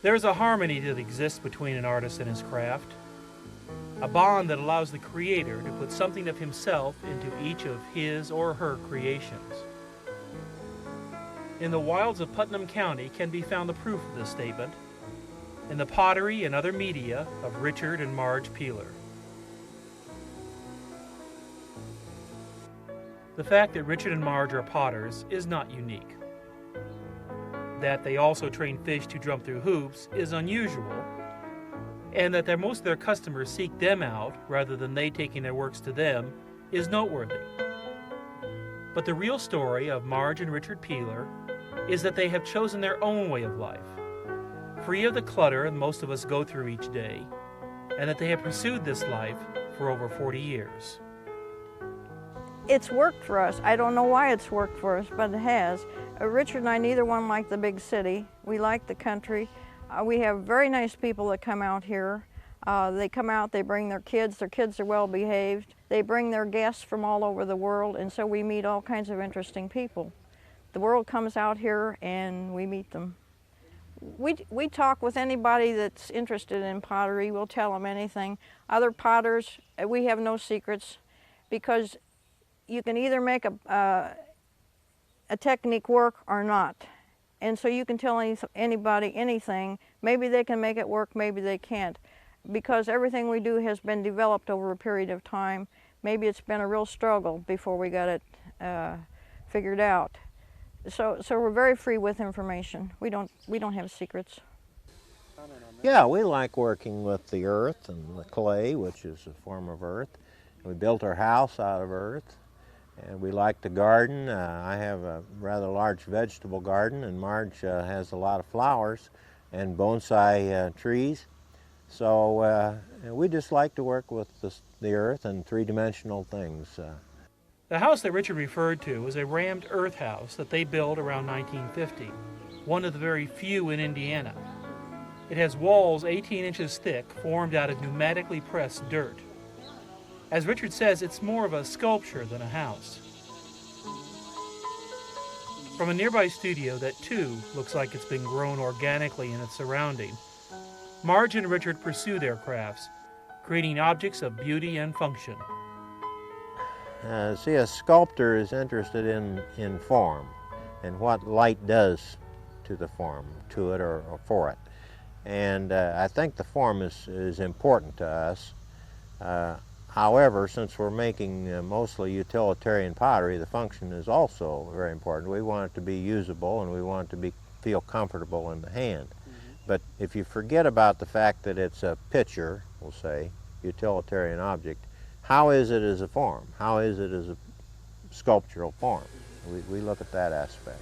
There is a harmony that exists between an artist and his craft, a bond that allows the creator to put something of himself into each of his or her creations. In the wilds of Putnam County can be found the proof of this statement in the pottery and other media of Richard and Marj Peeler. The fact that Richard and Marj are potters is not unique. That they also train fish to jump through hoops is unusual, and that most of their customers seek them out rather than they taking their works to them is noteworthy. But the real story of Marj and Richard Peeler is that they have chosen their own way of life, free of the clutter that most of us go through each day, and that they have pursued this life for over 40 years. It's worked for us. I don't know why it's worked for us, but it has. Richard and I, neither one like the big city. We like the country. We have very nice people that come out here. They come out, they bring their kids are well behaved. They bring their guests from all over the world, and so we meet all kinds of interesting people. The world comes out here and we meet them. We talk with anybody that's interested in pottery. We'll tell them anything. Other potters, we have no secrets, because you can either make a technique work or not. And so you can tell anybody anything. Maybe they can make it work, maybe they can't. Because everything we do has been developed over a period of time. Maybe it's been a real struggle before we got it figured out. So we're very free with information. We don't have secrets. Yeah, we like working with the earth and the clay, which is a form of earth. We built our house out of earth. And we like to garden. I have a rather large vegetable garden, and Marj has a lot of flowers and bonsai trees. So we just like to work with the earth and three-dimensional things. The house that Richard referred to is a rammed earth house that they built around 1950, one of the very few in Indiana. It has walls 18 inches thick, formed out of pneumatically pressed dirt. As Richard says, it's more of a sculpture than a house. From a nearby studio that, too, looks like it's been grown organically in its surrounding, Marj and Richard pursue their crafts, creating objects of beauty and function. See, a sculptor is interested in form and what light does to the form, to it or for it. And I think the form is important to us. However, since we're making mostly utilitarian pottery, the function is also very important. We want it to be usable, and we want it to feel comfortable in the hand. But if you forget about the fact that it's a picture, we'll say, utilitarian object, how is it as a form? How is it as a sculptural form? We look at that aspect.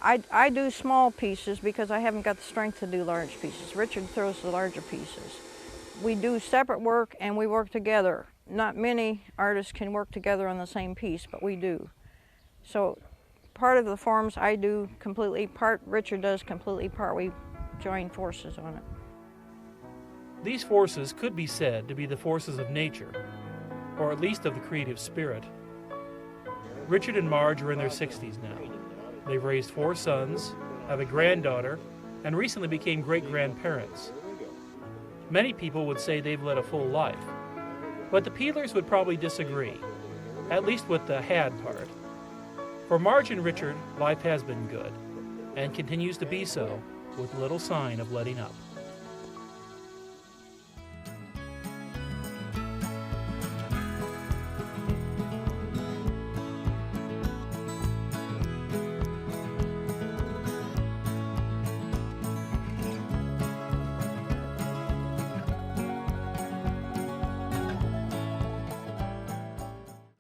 I do small pieces because I haven't got the strength to do large pieces. Richard throws the larger pieces. We do separate work and we work together. Not many artists can work together on the same piece, but we do. So part of the forms I do completely, part Richard does completely, part we join forces on it. These forces could be said to be the forces of nature, or at least of the creative spirit. Richard and Marj are in their 60s now. They've raised 4 sons, have a granddaughter, and recently became great-grandparents. Many people would say they've led a full life, but the Peelers would probably disagree, at least with the had part. For Marj and Richard, life has been good, and continues to be so, with little sign of letting up.